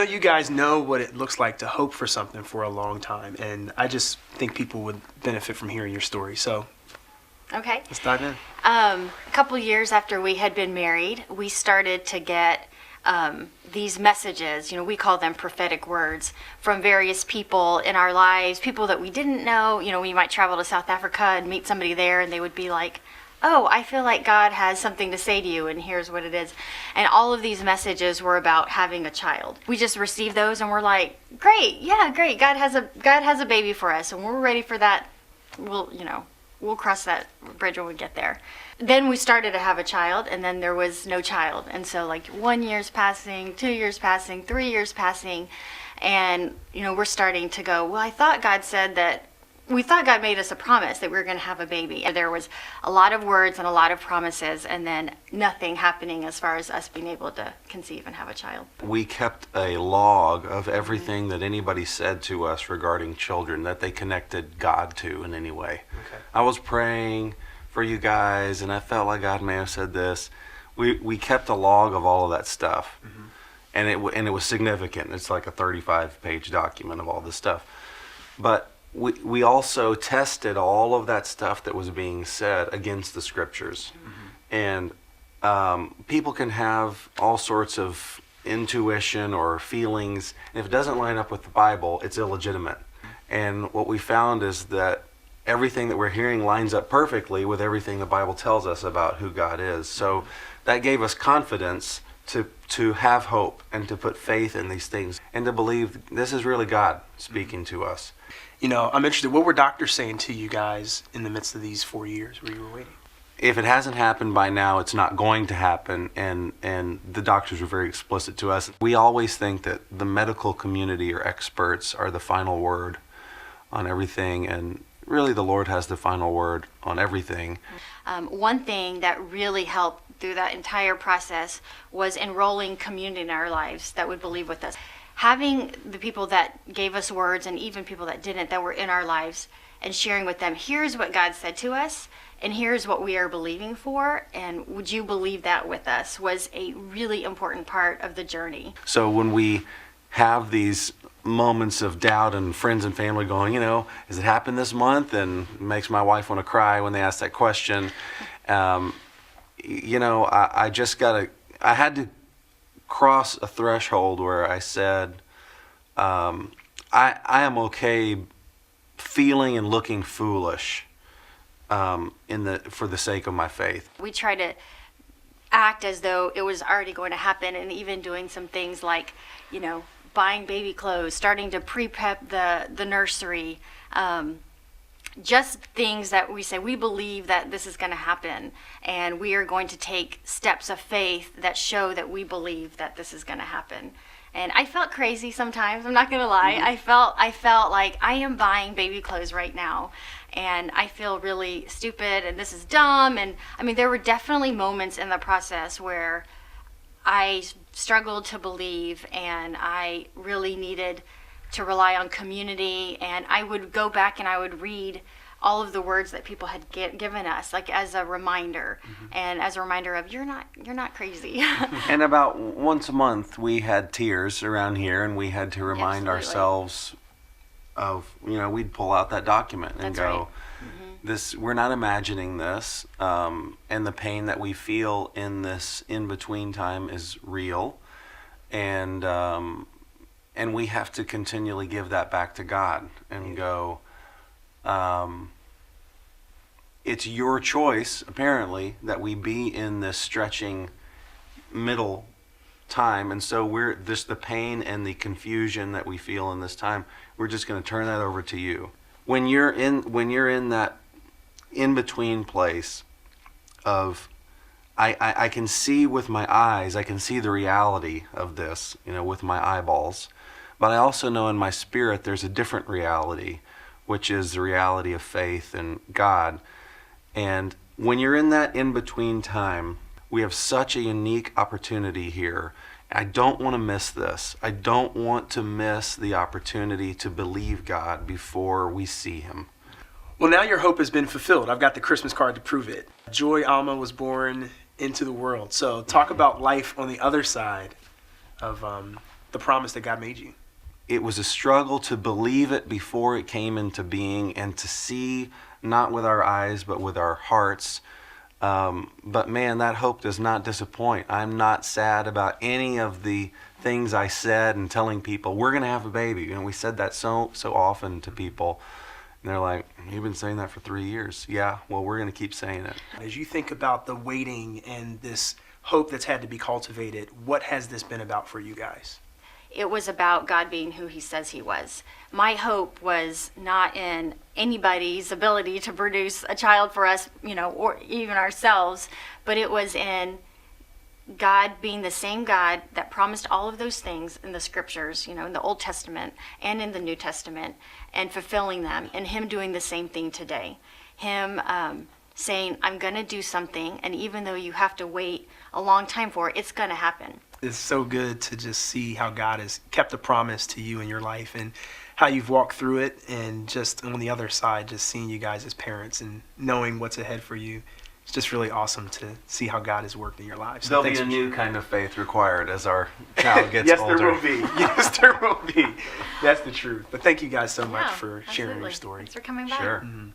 you guys know what it looks like to hope for something for a long time, and I just think people would benefit from hearing your story. So, Okay. let's dive in. A couple years after we had been married, we started to get these messages, we call them prophetic words, from various people in our lives, people that we didn't know. We might travel to South Africa and meet somebody there, and they would be like, oh, I feel like God has something to say to you, and here's what it is. And all of these messages were about having a child. We just received those, and we're like, great, yeah, great. God has a baby for us, and we're ready for that. We'll cross that bridge when we get there. Then we started to have a child, and then there was no child. And so 1 year's passing, 2 years passing, 3 years passing, and we're starting to go, well, I thought God said that. We thought God made us a promise that we were going to have a baby. And there was a lot of words and a lot of promises, and then nothing happening as far as us being able to conceive and have a child. We kept a log of everything that anybody said to us regarding children that they connected God to in any way. Okay. I was praying for you guys, and I felt like God may have said this. We kept a log of all of that stuff, and it was significant. It's like a 35-page document of all this stuff. But we also tested all of that stuff that was being said against the scriptures. And people can have all sorts of intuition or feelings, and if it doesn't line up with the Bible, it's illegitimate. And what we found is that everything that we're hearing lines up perfectly with everything the Bible tells us about who God is. So that gave us confidence to have hope and to put faith in these things and to believe this is really God speaking to us. I'm interested, what were doctors saying to you guys in the midst of these 4 years where you were waiting? If it hasn't happened by now, it's not going to happen, and the doctors were very explicit to us. We always think that the medical community or experts are the final word on everything, and really the Lord has the final word on everything. One thing that really helped through that entire process was enrolling community in our lives that would believe with us. Having the people that gave us words, and even people that didn't, that were in our lives, and sharing with them, here's what God said to us, and here's what we are believing for, and would you believe that with us, was a really important part of the journey. So when we have these moments of doubt and friends and family going, has it happened this month? And it makes my wife want to cry when they ask that question. I had to cross a threshold where I said, I am okay feeling and looking foolish for the sake of my faith. We try to act as though it was already going to happen, and even doing some things like, buying baby clothes, starting to pre-prep the nursery, just things that we say, we believe that this is going to happen, and we are going to take steps of faith that show that we believe that this is going to happen. And I felt crazy sometimes, I'm not going to lie. I felt like I am buying baby clothes right now, and I feel really stupid, and this is dumb. And there were definitely moments in the process where I struggled to believe, and I really needed to rely on community, and I would go back and I would read all of the words that people had given us, like as a reminder, and as a reminder of you're not crazy. And about once a month we had tears around here, and we had to remind ourselves of, we'd pull out that document and That's go, right. this, we're not imagining this, and the pain that we feel in this in-between time is real, and we have to continually give that back to God and go, it's your choice, apparently, that we be in this stretching middle time, and so we're just the pain and the confusion that we feel in this time, we're just going to turn that over to you. When you're in that in-between place of I can see with my eyes, I can see the reality of this, with my eyeballs, but I also know in my spirit there's a different reality, which is the reality of faith and God. And when you're in that in-between time, we have such a unique opportunity here. I don't want to miss this. I don't want to miss the opportunity to believe God before we see Him. Well, now your hope has been fulfilled. I've got the Christmas card to prove it. Joy Alma was born into the world. So talk about life on the other side of the promise that God made you? It was a struggle to believe it before it came into being and to see not with our eyes but with our hearts. But man, that hope does not disappoint. I'm not sad about any of the things I said and telling people we're going to have a baby. We said that so often to people, and they're like, "You've been saying that for 3 years." Yeah, well, we're going to keep saying it. As you think about the waiting and this hope that's had to be cultivated, what has this been about for you guys? It was about God being who he says he was. My hope was not in anybody's ability to produce a child for us, or even ourselves, but it was in God being the same God that promised all of those things in the scriptures, in the Old Testament and in the New Testament, and fulfilling them, and him doing the same thing today. Him saying, I'm going to do something, and even though you have to wait a long time for it, it's going to happen. It's so good to just see how God has kept a promise to you in your life and how you've walked through it, and just on the other side, just seeing you guys as parents and knowing what's ahead for you. It's just really awesome to see how God has worked in your lives. There'll be a new kind of faith required as our child gets yes, older. There will be. Yes, there will be. That's the truth. But thank you guys so much for sharing your Absolutely. story. Thanks for coming by. Sure. Mhm.